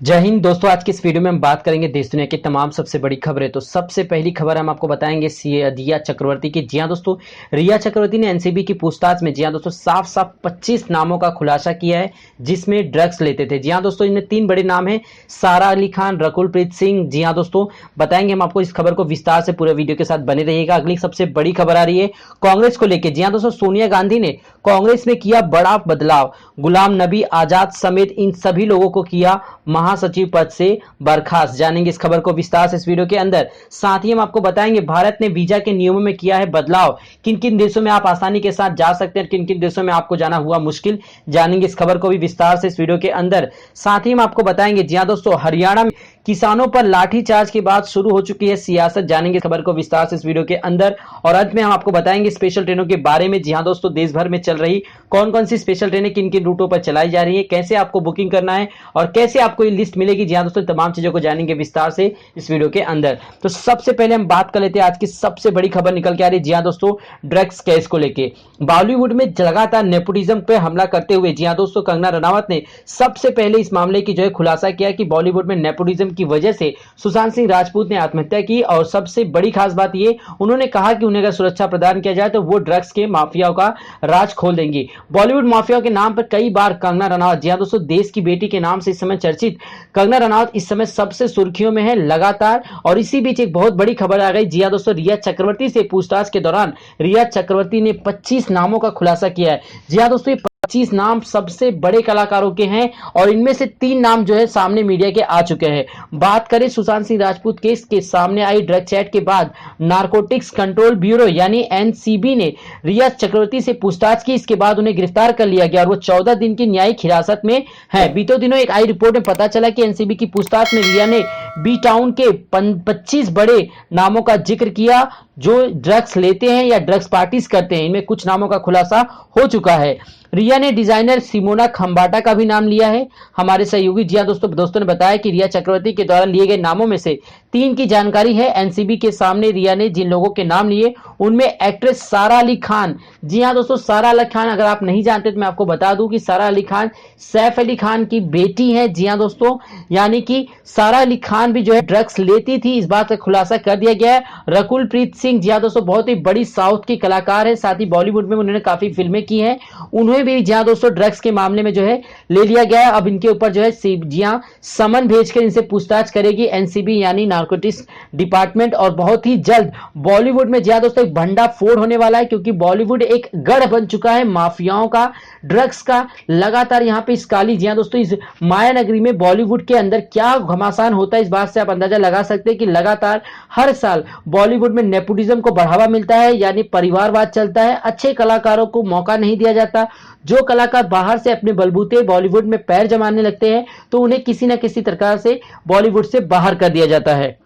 जय हिंद दोस्तों। आज की इस वीडियो में हम बात करेंगे देश दुनिया की तमाम सबसे बड़ी खबरें। तो सबसे पहली खबर हम आपको बताएंगे रिया चक्रवर्ती की। जी हां दोस्तों, रिया चक्रवर्ती ने एनसीबी की पूछताछ में जी हां दोस्तों साफ साफ 25 नामों का खुलासा किया है जिसमें ड्रग्स लेते थे। जी हां दोस्तों, इनमें 3 बड़े नाम है, सारा अली खान, रकुल प्रीत सिंह। जी हां दोस्तों, बताएंगे हम आपको इस खबर को विस्तार से, पूरे वीडियो के साथ बने रहिएगा। अगली सबसे बड़ी खबर आ रही है कांग्रेस को लेकर। जी हां दोस्तों, सोनिया गांधी ने कांग्रेस में किया बड़ा बदलाव, गुलाम नबी आजाद समेत इन सभी लोगों को किया महासचिव पद से बर्खास्त। जानेंगे इस खबर को विस्तार से इस वीडियो के अंदर। साथ ही हम आपको बताएंगे भारत ने वीजा के नियमों में किया है बदलाव, किन किन देशों में आप आसानी के साथ जा सकते हैं, किन किन देशों में आपको जाना हुआ मुश्किल। जानेंगे इस खबर को भी विस्तार से इस वीडियो के अंदर। साथ ही हम आपको बताएंगे जी हां दोस्तों, हरियाणा में किसानों पर लाठीचार्ज के बाद शुरू हो चुकी है सियासत। जानेंगे खबर को विस्तार से इस वीडियो के अंदर। और अंत में हम आपको बताएंगे स्पेशल ट्रेनों के बारे में। जी हां दोस्तों, देश भर में चल रही कौन कौन सी स्पेशल ट्रेनें किन किन रूटों पर चलाई जा रही है, कैसे आपको बुकिंग करना है और कैसे आपको ये लिस्ट मिलेगी। जी हां दोस्तों, तमाम चीजों को जानेंगे विस्तार से इस वीडियो के अंदर। तो सबसे पहले हम बात कर लेते हैं आज की सबसे बड़ी खबर निकल के आ रही है। जी हां दोस्तों, ड्रग्स केस को लेके बॉलीवुड में लगातार नेपोटिज्म पे हमला करते हुए जी हां दोस्तों कंगना रनावत ने सबसे पहले इस मामले की जो है खुलासा किया कि बॉलीवुड में नेपोटिज्म की वजह से सुशांत सिंह राजपूत ने आत्महत्या की। और सबसे बड़ी खास बात ये, उन्होंने कहा कि उन्हें अगर सुरक्षा प्रदान किया जाए तो वो ड्रग्स के माफियाओं का राज खोल देंगी। बॉलीवुड माफियाओं के नाम पर कई बार कंगना रनावत, जी हां दोस्तों, देश की बेटी के नाम से इस समय चर्चित कंगना रनावत इस समय सबसे सुर्खियों में है लगातार। और इसी बीच एक बहुत बड़ी खबर आ गई। जी हां दोस्तों, रिया चक्रवर्ती से पूछताछ के दौरान रिया चक्रवर्ती ने 25 नामों का खुलासा किया है। जी हां दोस्तों, 25 नाम सबसे बड़े कलाकारों के हैं और इनमें से 3 नाम जो है सामने मीडिया के आ चुके हैं। बात करें सुशांत सिंह राजपूत केस के सामने आई ड्रग चैट के बाद नारकोटिक्स कंट्रोल ब्यूरो यानी एनसीबी ने रिया चक्रवर्ती से पूछताछ की। इसके बाद उन्हें गिरफ्तार कर लिया गया और वो 14 दिन की न्यायिक हिरासत में है। बीते दिनों एक आई रिपोर्ट में पता चला कि एनसीबी की पूछताछ में रिया ने बी टाउन के 25 बड़े नामों का जिक्र किया जो ड्रग्स लेते हैं या ड्रग्स पार्टीज करते हैं। इनमें कुछ नामों का खुलासा हो चुका है। रिया ने डिजाइनर सिमोना खंबाटा का भी नाम लिया है। हमारे सहयोगी जी हां दोस्तों ने बताया कि रिया चक्रवर्ती के द्वारा लिए गए नामों में से 3 की जानकारी है। एनसीबी के सामने रिया ने जिन लोगों के नाम लिए उनमें एक्ट्रेस सारा अली खान। जी हां दोस्तों, सारा अली खान अगर आप नहीं जानते तो मैं आपको बता दूं कि सारा अली खान सैफ अली खान की बेटी है। जी हां दोस्तों, यानी कि सारा अली खान भी जो है ड्रग्स लेती थी, इस बात का खुलासा कर दिया गया है। रकुल प्रीत सिंह, जी हां दोस्तों, बहुत ही बड़ी साउथ की कलाकार है, साथ ही बॉलीवुड में उन्होंने काफी फिल्में की हैं। उन्होंने भी जी हां दोस्तों ड्रग्स के मामले में जो है ले लिया गया है। अब इनके ऊपर जो है जी हां समन भेजकर इनसे पूछताछ करेगी एनसीबी यानी नारकोटिक्स डिपार्टमेंट। और बहुत ही जल्द बॉलीवुड में जी हां दोस्तों एक भंडाफोड़ होने वाला है, क्योंकि बॉलीवुड एक गढ़ बन चुका है माफियाओं का, ड्रग्स का। लगातार यहां पे इस काली, जी हां दोस्तों, इस माया नगरी में बॉलीवुड के अंदर क्या घमासान होता है, इस बात से आप अंदाजा लगा सकते हैं कि लगातार हर साल बॉलीवुड में नेपोटिज्म को बढ़ावा मिलता है, यानी परिवारवाद चलता है। अच्छे कलाकारों को मौका नहीं दिया जाता। जो कलाकार बाहर से अपने बलबूते बॉलीवुड में पैर जमाने लगते हैं तो उन्हें किसी न किसी प्रकार से बॉलीवुड से बाहर कर दिया जाता है।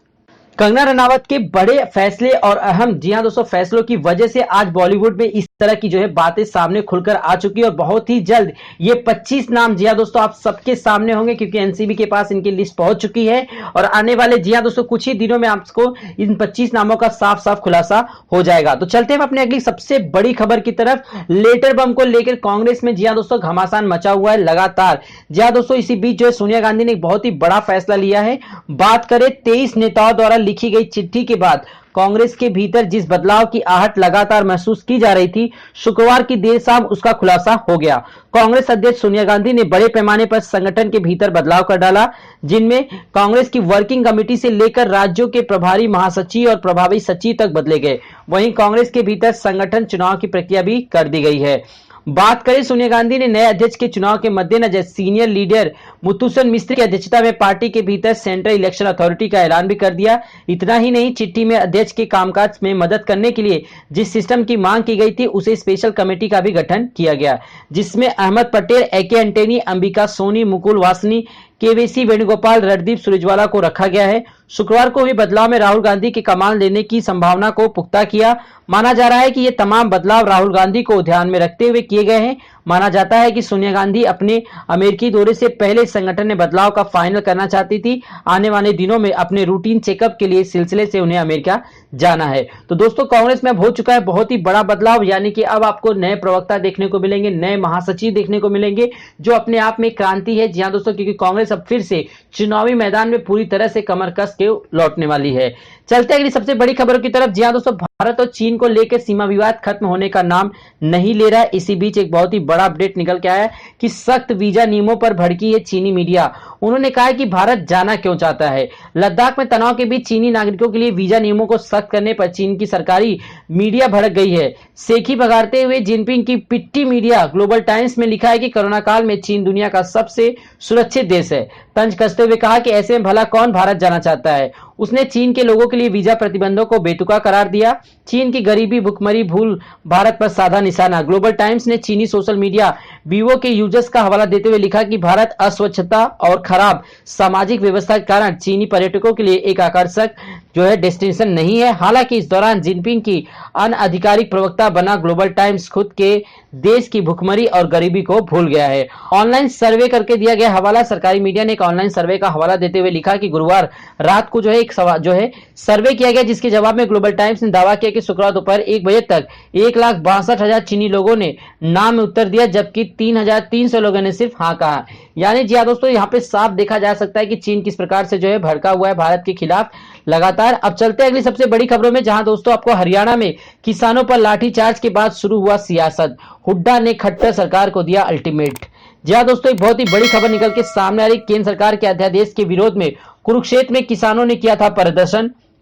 कंगना रनावत के बड़े फैसले और अहम, जी हां दोस्तों, फैसलों की वजह से आज बॉलीवुड में इस तरह की जो है बातें सामने खुलकर आ चुकी है। और बहुत ही जल्द ये 25 नाम जी हां दोस्तों आप सबके सामने होंगे, क्योंकि एनसीबी के पास इनकी लिस्ट पहुंच चुकी है। और आने वाले जी हां दोस्तों कुछ ही दिनों में आपको इन 25 नामों का साफ साफ खुलासा हो जाएगा। तो चलते हैं अपने अगली सबसे बड़ी खबर की तरफ। लेटर बम को लेकर कांग्रेस में जी हां दोस्तों घमासान मचा हुआ है लगातार। जी हां दोस्तों, इसी बीच जो है सोनिया गांधी ने एक बहुत ही बड़ा फैसला लिया है। बात करें 23 नेताओं द्वारा लिखी गई चिट्ठी के बाद कांग्रेस के भीतर जिस बदलाव की आहट लगातार महसूस की जा रही थी, शुक्रवार की देर शाम उसका खुलासा हो गया। कांग्रेस अध्यक्ष सोनिया गांधी ने बड़े पैमाने पर संगठन के भीतर बदलाव कर डाला, जिनमें कांग्रेस की वर्किंग कमेटी से लेकर राज्यों के प्रभारी महासचिव और प्रभारी सचिव तक बदले गए। वहीं कांग्रेस के भीतर संगठन चुनाव की प्रक्रिया भी कर दी गई है। बात करें सोनिया गांधी ने नए अध्यक्ष के चुनाव के मद्देनजर सीनियर लीडर मुत्तुसन मिस्त्री की अध्यक्षता में पार्टी के भीतर सेंट्रल इलेक्शन अथॉरिटी का ऐलान भी कर दिया। इतना ही नहीं, चिट्ठी में अध्यक्ष के कामकाज में मदद करने के लिए जिस सिस्टम की मांग की गई थी उसे स्पेशल कमेटी का भी गठन किया गया, जिसमें अहमद पटेल, एके एंटनी, अंबिका सोनी, मुकुल वासनी, केवीसी वेणुगोपाल, रणदीप सुरजेवाला को रखा गया है। शुक्रवार को हुए बदलाव में राहुल गांधी के कमान लेने की संभावना को पुख्ता किया। माना जा रहा है कि ये तमाम बदलाव राहुल गांधी को ध्यान में रखते हुए किए गए हैं। माना जाता है कि सोनिया गांधी अपने अमेरिकी दौरे से पहले संगठन ने बदलाव का फाइनल करना चाहती थी। आने वाले दिनों में अपने रूटीन चेकअप के लिए इस सिलसिले से उन्हें अमेरिका जाना है। तो दोस्तों, कांग्रेस में अब हो चुका है बहुत ही बड़ा बदलाव, यानी कि अब आपको नए प्रवक्ता देखने को मिलेंगे, नए महासचिव देखने को मिलेंगे, जो अपने आप में क्रांति है। जी हां दोस्तों, क्योंकि कांग्रेस अब फिर से चुनावी मैदान में पूरी तरह से कमर कस के लौटने वाली है। चलते अगली सबसे बड़ी खबरों की तरफ। जी हां दोस्तों, भारत और चीन को लेकर सीमा विवाद खत्म होने का नाम नहीं ले रहा है। इसी बीच एक बहुत ही बड़ा अपडेट निकल के आया है कि सख्त वीजा नियमों पर भड़की है चीनी मीडिया। उन्होंने कहा है कि भारत जाना क्यों चाहता है। लद्दाख में तनाव के बीच चीनी नागरिकों के लिए वीजा नियमों को सख्त करने पर चीन की सरकारी मीडिया भड़क गई है। सेखी भगाते हुए जिनपिंग की पिट्टी मीडिया ग्लोबल टाइम्स में लिखा है कि कोरोना काल में चीन दुनिया का सबसे सुरक्षित देश है। तंज कसते हुए कहा कि ऐसे में भला कौन भारत जाना चाहता है। उसने चीन के लोगों के लिए वीजा प्रतिबंधों को बेतुका करार दिया। चीन की गरीबी, भुखमरी, भूल भारत पर साधा निशाना। ग्लोबल टाइम्स ने चीनी सोशल मीडिया वीवो के यूजर्स का हवाला देते हुए लिखा कि भारत अस्वच्छता और खराब सामाजिक व्यवस्था के कारण चीनी पर्यटकों के लिए एक आकर्षक डेस्टिनेशन नहीं है। हालांकि इस दौरान जिनपिंग की अनआधिकारिक प्रवक्ता बना ग्लोबल टाइम्स खुद के देश की भुखमरी और गरीबी को भूल गया है। ऑनलाइन सर्वे करके दिया गया हवाला। सरकारी मीडिया ने एक ऑनलाइन सर्वे का हवाला देते हुए लिखा कि गुरुवार रात को एक सर्वे किया गया, जिसके जवाब में ग्लोबल टाइम्स ने दावा किया कि शुक्रवार दोपहर 1 बजे तक 1,62,000 चीनी लोगों ने नाम में उत्तर दिया, जबकि 3,300 लोगों ने सिर्फ हाँ कहा। यानी जी हाँ दोस्तों, यहाँ पे साफ देखा जा सकता है कि चीन किस प्रकार से भड़का हुआ है भारत के खिलाफ लगातार। अब चलते अगली सबसे बड़ी खबरों में, जहां दोस्तों आपको हरियाणा में किसानों पर लाठीचार्ज के बाद शुरू हुआ सियासत। हुड्डा ने खट्टर सरकार को दिया अल्टीमेट। जी हाँ दोस्तों, एक बहुत ही बड़ी खबर निकल के सामने आ रही। केंद्र सरकार के अध्यादेश के विरोध में कुरुक्षेत्र में किसानों ने किया था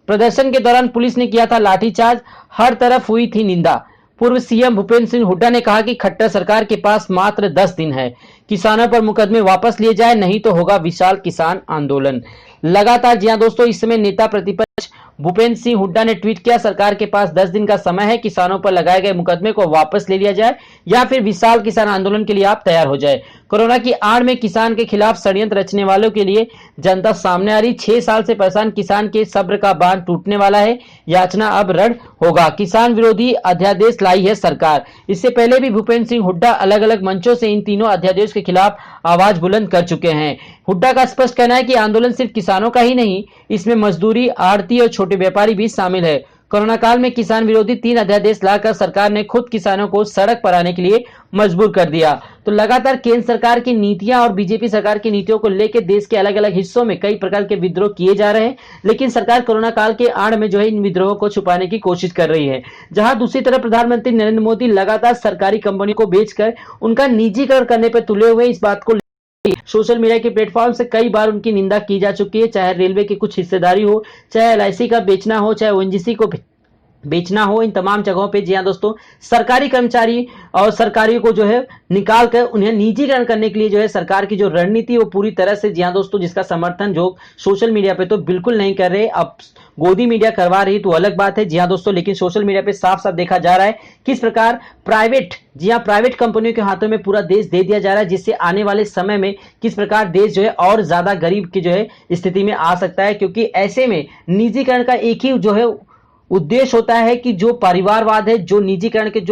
प्रदर्शन के दौरान पुलिस ने किया था लाठीचार्ज। हर तरफ हुई थी निंदा। पूर्व सीएम भूपेंद्र सिंह हुड्डा ने कहा कि खट्टर सरकार के पास मात्र 10 दिन है, किसानों पर मुकदमे वापस लिए जाए, नहीं तो होगा विशाल किसान आंदोलन। लगातार जी हां दोस्तों, इस समय नेता प्रतिपक्ष भूपेंद्र सिंह हुड्डा ने ट्वीट किया, सरकार के पास 10 दिन का समय है, किसानों पर लगाए गए मुकदमे को वापस ले लिया जाए या फिर विशाल किसान आंदोलन के लिए आप तैयार हो जाए। कोरोना की आड़ में किसान के खिलाफ षड्यंत्र रचने वालों के लिए जनता सामने आ रही। 6 साल से परेशान किसान के सब्र का बांध टूटने वाला है। याचना अब रद्द होगा। किसान विरोधी अध्यादेश लाई है सरकार। इससे पहले भी भूपेंद्र सिंह हुड्डा अलग अलग मंचों से इन तीनों अध्यादेश के खिलाफ आवाज बुलंद कर चुके हैं। हुड्डा का स्पष्ट कहना है कि आंदोलन सिर्फ किसानों का ही नहीं, इसमें मजदूरी, आड़ती और छोटे व्यापारी भी शामिल है। कोरोना काल में किसान विरोधी 3 अध्यादेश लाकर सरकार ने खुद किसानों को सड़क पर आने के लिए मजबूर कर दिया। तो लगातार केंद्र सरकार की नीतियां और बीजेपी सरकार की नीतियों को लेकर देश के अलग अलग हिस्सों में कई प्रकार के विद्रोह किए जा रहे हैं, लेकिन सरकार कोरोना काल के आड़ में इन विद्रोहों को छुपाने की कोशिश कर रही है। जहां दूसरी तरफ प्रधानमंत्री नरेंद्र मोदी लगातार सरकारी कंपनी को बेचकर उनका निजीकरण करने पर तुले हुए। इस बात को सोशल मीडिया के प्लेटफॉर्म से कई बार उनकी निंदा की जा चुकी है, चाहे रेलवे की कुछ हिस्सेदारी हो, चाहे एलआईसी का बेचना हो, चाहे ओएनजीसी को बेचना हो। इन तमाम जगहों पे जी हां दोस्तों, सरकारी कर्मचारी और सरकारियों को निकाल कर उन्हें निजीकरण करने के लिए सरकार की जो रणनीति वो पूरी तरह से जी हां दोस्तों, जिसका समर्थन सोशल मीडिया पे तो बिल्कुल नहीं कर रहे। अब गोदी मीडिया करवा रही तो अलग बात है जी हां दोस्तों, लेकिन सोशल मीडिया पे साफ साफ देखा जा रहा है किस प्रकार प्राइवेट कंपनियों के हाथों में पूरा देश दे दिया जा रहा है, जिससे आने वाले समय में किस प्रकार देश और ज्यादा गरीब की स्थिति में आ सकता है। क्योंकि ऐसे में निजीकरण का एक ही उद्देश्य होता है कि जो परिवारवाद है, जो निजीकरण के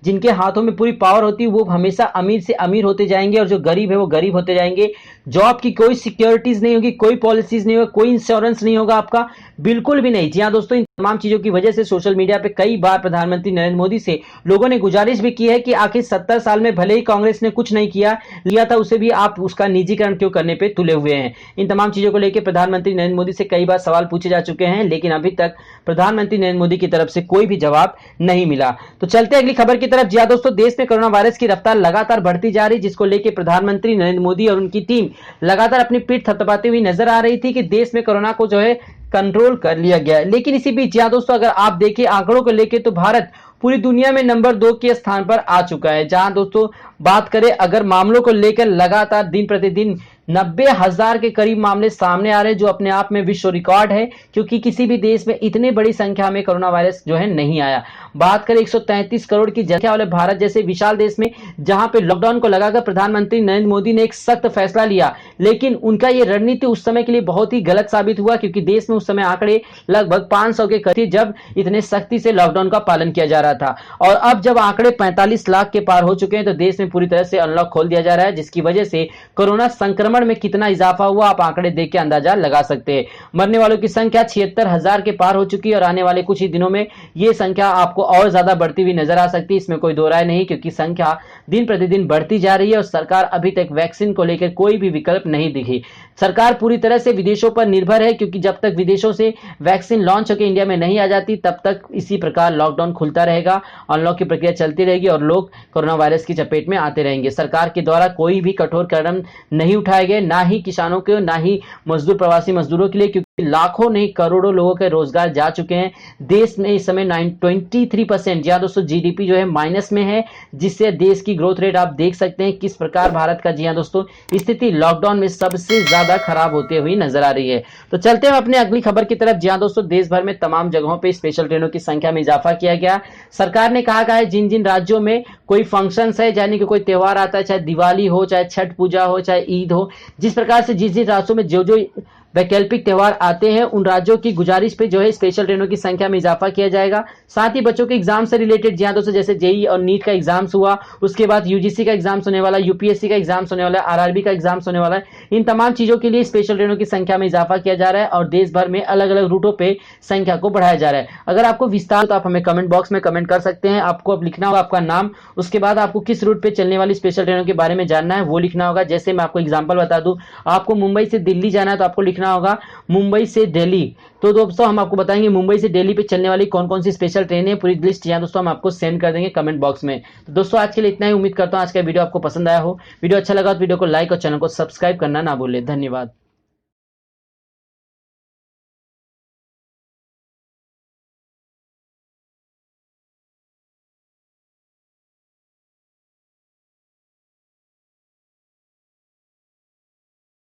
जिनके हाथों में पूरी पावर होती है वो हमेशा अमीर से अमीर होते जाएंगे और जो गरीब है वो गरीब होते जाएंगे। जॉब की कोई सिक्योरिटीज नहीं होगी, कोई पॉलिसीज नहीं होगी, कोई इंश्योरेंस नहीं होगा आपका, बिल्कुल भी नहीं। जी हाँ दोस्तों, इन तमाम चीजों की वजह से सोशल मीडिया पे कई बार प्रधानमंत्री नरेंद्र मोदी से लोगों ने गुजारिश भी की है कि आखिर 70 साल में भले ही कांग्रेस ने कुछ नहीं लिया था, उसे भी आप उसका निजीकरण क्यों करने पे तुले हुए हैं। इन तमाम चीजों को लेकर प्रधानमंत्री नरेंद्र मोदी से कई बार सवाल पूछे जा चुके हैं, लेकिन अभी तक प्रधानमंत्री नरेंद्र मोदी की तरफ से कोई भी जवाब नहीं मिला। तो चलते अगली खबर की तरफ। जी हाँ दोस्तों, देश में कोरोना वायरस की रफ्तार लगातार बढ़ती जा रही, जिसको लेकर प्रधानमंत्री नरेंद्र मोदी और उनकी टीम लगातार अपनी पीठ थपथपाती हुई नजर आ रही थी कि देश में कोरोना को कंट्रोल कर लिया गया है। लेकिन इसी बीच जी दोस्तों, अगर आप देखें आंकड़ों को लेकर तो भारत पूरी दुनिया में नंबर 2 के स्थान पर आ चुका है। जहां दोस्तों बात करें अगर मामलों को लेकर लगातार दिन प्रतिदिन 90,000 के करीब मामले सामने आ रहे हैं, जो अपने आप में विश्व रिकॉर्ड है, क्योंकि किसी भी देश में इतनी बड़ी संख्या में कोरोना वायरस जो है नहीं आया। बात करें 133 करोड़ की जनसंख्या वाले भारत जैसे विशाल देश में, जहां पे लॉकडाउन को लगाकर प्रधानमंत्री नरेंद्र मोदी ने एक सख्त फैसला लिया, लेकिन उनका ये रणनीति उस समय के लिए बहुत ही गलत साबित हुआ, क्योंकि देश में उस समय आंकड़े लगभग 500 के करीब, जब इतने सख्ती से लॉकडाउन का पालन किया जा रहा था। और अब जब आंकड़े 45 लाख के पार हो चुके हैं, तो देश में पूरी तरह से अनलॉक खोल दिया जा रहा है, जिसकी वजह से कोरोना संक्रमण में कितना इजाफा हुआ आप आंकड़े देख के अंदाजा लगा सकते हैं। मरने वालों की संख्या 76,000 के पार हो चुकी है, और आने वाले कुछ ही दिनों में यह संख्या आपको और ज्यादा बढ़ती हुई नजर आ सकती है, इसमें कोई दो राय नहीं, क्योंकि संख्या दिन प्रतिदिन बढ़ती जा रही है और सरकार अभी तक वैक्सीन को लेकर कोई भी विकल्प नहीं दिखी। सरकार पूरी तरह से विदेशों पर निर्भर है, क्योंकि जब तक विदेशों से वैक्सीन लॉन्च होकर इंडिया में नहीं आ जाती, तब तक इसी प्रकार लॉकडाउन खुलता रहेगा, अनलॉक की प्रक्रिया चलती रहेगी और लोग कोरोना वायरस की चपेट में आते रहेंगे। सरकार के द्वारा कोई भी कठोर कदम नहीं उठाए गए, ना ही किसानों के, ना ही मजदूर प्रवासी मजदूरों के लिए, क्योंकि लाखों नहीं करोड़ों लोगों के रोजगार जा चुके हैं। देश में इस समय 23% जी हाँ दोस्तों जीडीपी जो है माइनस में है, जिससे देश की ग्रोथ रेट आप देख सकते हैं किस प्रकार भारत का जी हाँ दोस्तों स्थिति लॉकडाउन में सबसे ज्यादा खराब होते हुए नजर आ रही है। तो चलते हैं अपने अगली खबर की तरफ। जी हाँ दोस्तों, देश भर में तमाम जगहों पर स्पेशल ट्रेनों की संख्या में इजाफा किया गया। सरकार ने कहा है जिन जिन राज्यों में कोई फंक्शन है, यानी कि कोई त्योहार आता है, चाहे दिवाली हो, चाहे छठ पूजा हो, चाहे ईद हो, जिस प्रकार से जिस जिस राज्यों में जो जो वैकल्पिक त्योहार आते हैं, उन राज्यों की गुजारिश पे जो है स्पेशल ट्रेनों की संख्या में इजाफा किया जाएगा। साथ ही बच्चों के एग्जाम से रिलेटेड जी हाँ दोस्तों, जैसे जेई और नीट का एग्जाम्स हुआ, उसके बाद यूजीसी का एग्जाम्स होने वाला, यूपीएससी का एग्जाम्स होने वाला है, आरआरबी का एग्जाम्स होने वाला है, इन तमाम चीजों के लिए स्पेशल ट्रेनों की संख्या में इजाफा किया जा रहा है और देश भर में अलग अलग रूटों पर संख्या को बढ़ाया जा रहा है। अगर आपको विस्तार तो आप हमें कमेंट बॉक्स में कमेंट कर सकते हैं। आपको अब लिखना होगा आपका नाम, उसके बाद आपको किस रूट पे चलने वाली स्पेशल ट्रेनों के बारे में जानना है वो लिखना होगा। जैसे मैं आपको एग्जांपल बता दूं, आपको मुंबई से दिल्ली जाना है तो आपको लिखना होगा मुंबई से दिल्ली। तो दोस्तों हम आपको बताएंगे मुंबई से दिल्ली पे चलने वाली कौन कौन सी स्पेशल ट्रेन है, पूरी लिस्ट यहाँ दोस्तों हम आपको सेंड कर देंगे कमेंट बॉक्स में। तो दोस्तों आज के लिए इतना ही, उम्मीद करता हूँ आज का वीडियो आपको पसंद आया हो। वीडियो अच्छा लगा तो वीडियो को लाइक और चैनल को सब्सक्राइब करना ना भूलें। धन्यवाद।